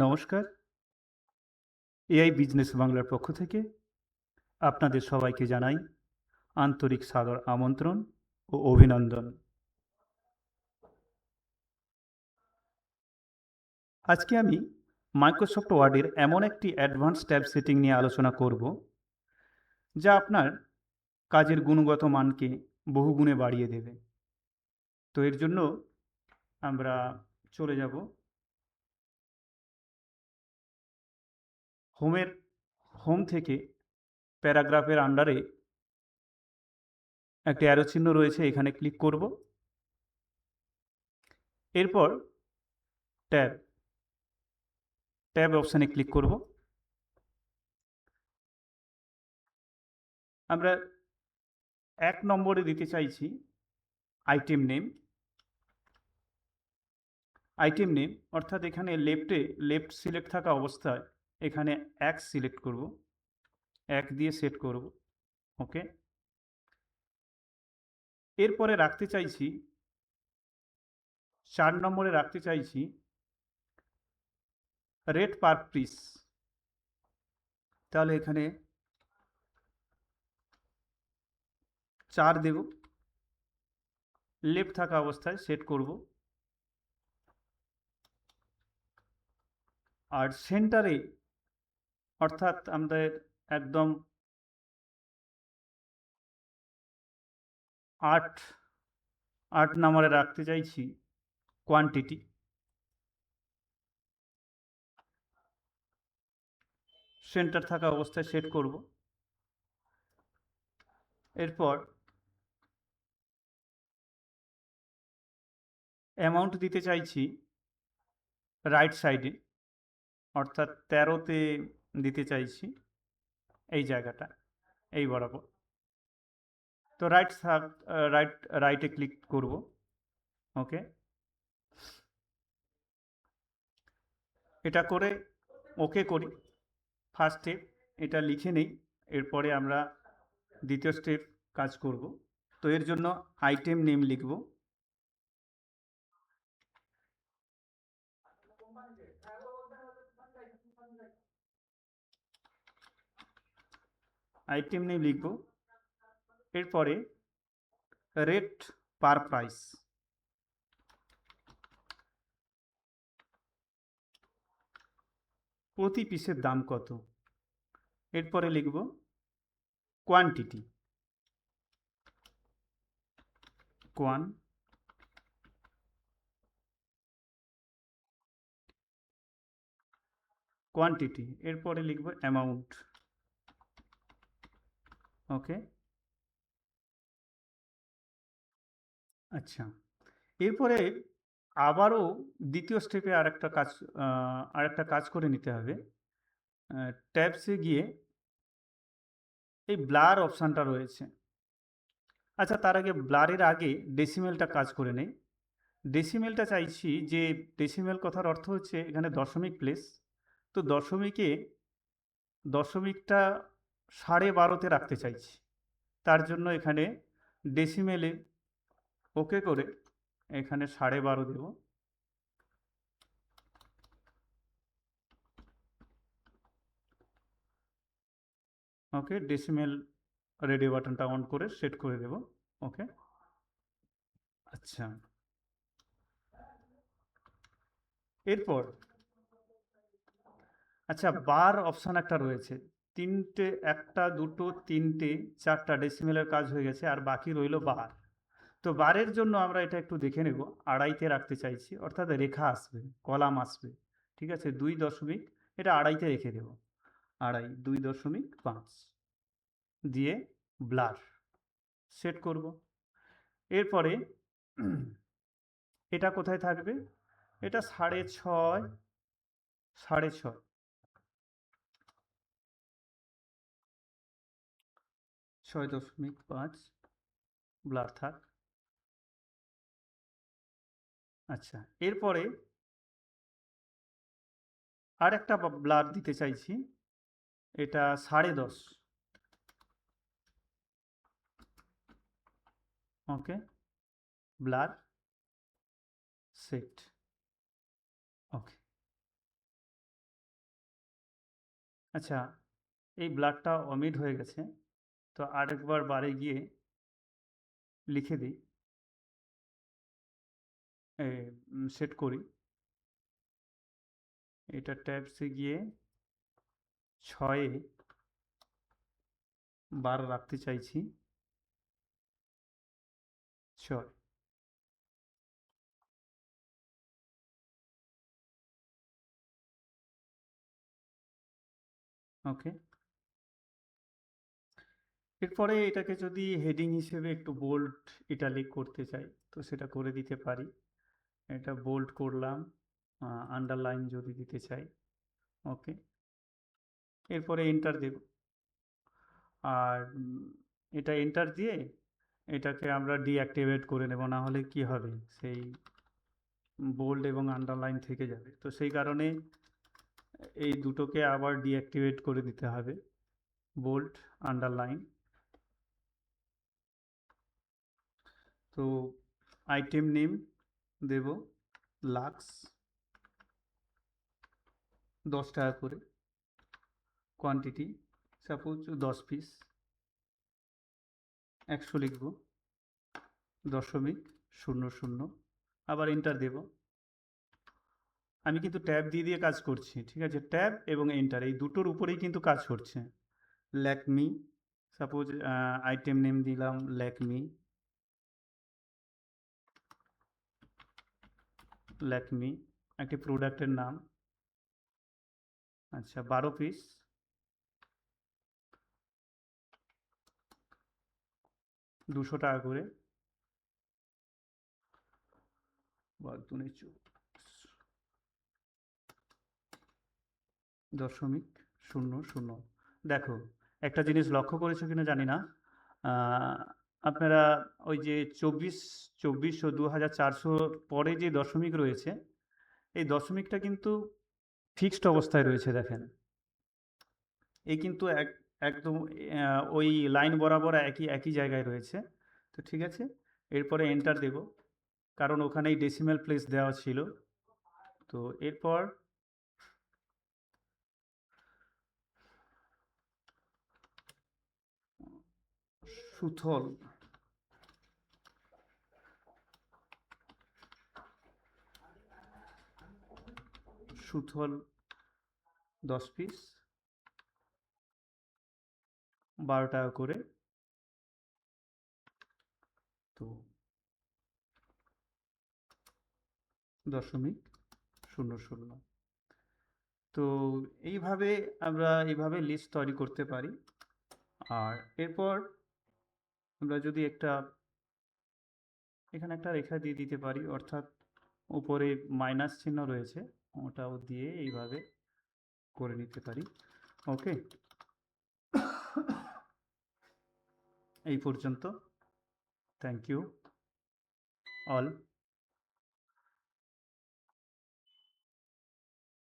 নমস্কার। AI business বাংলার পক্ষ থেকে আপনাদের সবাইকে জানাই আন্তরিক সাদর আমন্ত্রণ ও অভিনন্দন। আজকে আমি মাইক্রোসফট ওয়ার্ডের এমন একটি অ্যাডভান্স ট্যাব সেটিং নিয়ে আলোচনা করব, যা আপনার কাজের গুণগত মানকে বহুগুণে বাড়িয়ে দেবে। তো এর জন্য আমরা চলে যাব হোমের হোম থেকে প্যারাগ্রাফের আন্ডারে একটা অ্যারো চিহ্ন রয়েছে, এখানে ক্লিক করব। এরপর ট্যাব ট্যাব অপশানে ক্লিক করব। আমরা ১ নম্বরে দিতে চাইছি আইটেম নেম। আইটেম নেম অর্থাৎ এখানে লেফট সিলেক্ট থাকা অবস্থায় এখানে ১ সিলেক্ট করব, ১ দিয়ে সেট করব। ওকে। এরপরে রাখতে চাইছি ৪ নম্বরে রাখতে চাইছি রেট পার পিস। তাহলে এখানে ৪ দেব, লেফট থাকা অবস্থায় সেট করব। আর সেন্টারে অর্থাৎ আমাদের একদম ৮ নম্বরে রাখতে চাইছি কোয়ান্টিটি। সেন্টার থাকা অবস্থায় সেট করব। এরপর অ্যামাউন্ট দিতে চাইছি রাইট সাইডে, অর্থাৎ ১৩তে দিতে চাইছি, এই জায়গাটা, এই বরাবর। তো রাইটে ক্লিক করব। ওকে। এটা করে ওকে করি। ফার্স্ট স্টেপ এটা লিখে নেই, এরপরে আমরা দ্বিতীয় স্টেপ কাজ করব। তো এর জন্য আইটেম নেম লিখব। আইটেম নেম লিখব। এরপরে রেট পার প্রাইস, প্রতি পিসের দাম কত। এরপরে লিখব কোয়ান্টিটি, কোয়ান্টিটি। এরপরে লিখব অ্যামাউন্ট। ওকে। আচ্ছা, এরপরে আবারও দ্বিতীয় স্টেপে আরেকটা কাজ করে নিতে হবে। ট্যাবসে গিয়ে এই ব্লার অপশানটা রয়েছে। আচ্ছা, তার আগে ব্লারের আগে ডেসিমেলটা কাজ করে নেই। ডেসিমেলটা চাইছি যে ডেসিমেল কথার অর্থ হচ্ছে এখানে দশমিক প্লেস। তো দশমিকটা ১২.৫তে রাখতে চাইছি। তার জন্য এখানে ডেসিমেলে ওকে করে এখানে ১২.৫ দেব। ওকে, ডেসিমেল রেডিও বাটনটা অন করে সেট করে দেব। ওকে। আচ্ছা, এরপর আচ্ছা, বার অপশান একটা রয়েছে। ৩টে, ১টা, ২টো, ৩টে, ৪টা ডেসিমেলের কাজ হয়ে গেছে, আর বাকি রইল বার। তো বারের জন্য আমরা এটা একটু দেখে নেব। ২.৫তে রাখতে চাইছি, অর্থাৎ রেখা আসবে, কলাম আসবে। ঠিক আছে, ২ দশমিক, এটা ২.৫তে রেখে দেব। ২.৫, ২.৫ দিয়ে ব্লার সেট করব। এরপরে এটা কোথায় থাকবে? এটা ৬.৫, ৬.৫, ৬.৫ ব্লার থাক। আচ্ছা, এরপরে আরেকটা ব্লার দিতে চাইছি, এটা ১০.৫। ওকে, ব্লার সেট। ওকে। আচ্ছা, এই ব্লাডটা অমিট হয়ে গেছে, তো আরেকবার বারে গিয়ে লিখে দিই, সেট করি। এটা ট্যাবসে গিয়ে 6-এ বার রাখতে চাইছি, 6। ওকে, এরপরে এটাকে যদি হেডিং হিসেবে একটু বোল্ড ইটালিক করতে চাই তো সেটা করে দিতে পারি। এটা বোল্ড করলাম, আন্ডারলাইন যদি দিতে চাই, ওকে। এরপরে এন্টার দেব, আর এটা এন্টার দিয়ে এটাকে আমরা ডিঅ্যাক্টিভেট করে নেব, না হলে কি হবে, সেই বোল্ড এবং আন্ডারলাইন থেকে যাবে। তো সেই কারণে এই দুটোকে আবার ডিঅ্যাক্টিভেট করে দিতে হবে, বোল্ড আন্ডারলাইন। তো আইটেম নেম দেব লাক্স, 10 টাকা করে, কোয়ান্টিটি সাপোজ 10 পিস, 100 লিখব, 0.00, আবার এন্টার দেব। আমি কিন্তু ট্যাব দিয়ে কাজ করছি, ঠিক আছে, ট্যাব এবং এন্টার এই দুটোর উপরেই কিন্তু কাজ করছে। ল্যাকমি, সাপোজ আইটেম নেম দিলাম ল্যাকমি, ল্যাকমি একটি প্রোডাক্টের নাম। আচ্ছা, 12 পিস, 200 টাকা করে, 0.00। দেখো, একটা জিনিস লক্ষ্য করেছো কিনা জানি না, আপনারা ওই যে 2400 2400 পরে যে দশমিক রয়েছে, এই দশমিকটা কিন্তু ফিক্সড অবস্থায় রয়েছে, দেখেন। এই কিন্তু একদম ওই লাইন বরাবর একই জায়গায় রয়েছে। তো ঠিক আছে, এরপরে এন্টার দেব, কারণ ওখানেই ডেসিমেল প্লেস দেওয়া ছিল। তো এরপর সুথল, সুথল 10 পিস, 12 টাকা করে। তো 0.00। তো এইভাবে আমরা এইভাবে লিস্ট তৈরি করতে পারি। আর এরপর আমরা যদি এখানে একটা রেখা দিয়ে দিতে পারি, অর্থাৎ উপরে মাইনাস চিহ্ন রয়েছে ওটাও দিয়ে এইভাবে করে নিতে পারি, ওকে। এই পর্যন্ত, থ্যাংক ইউ অল।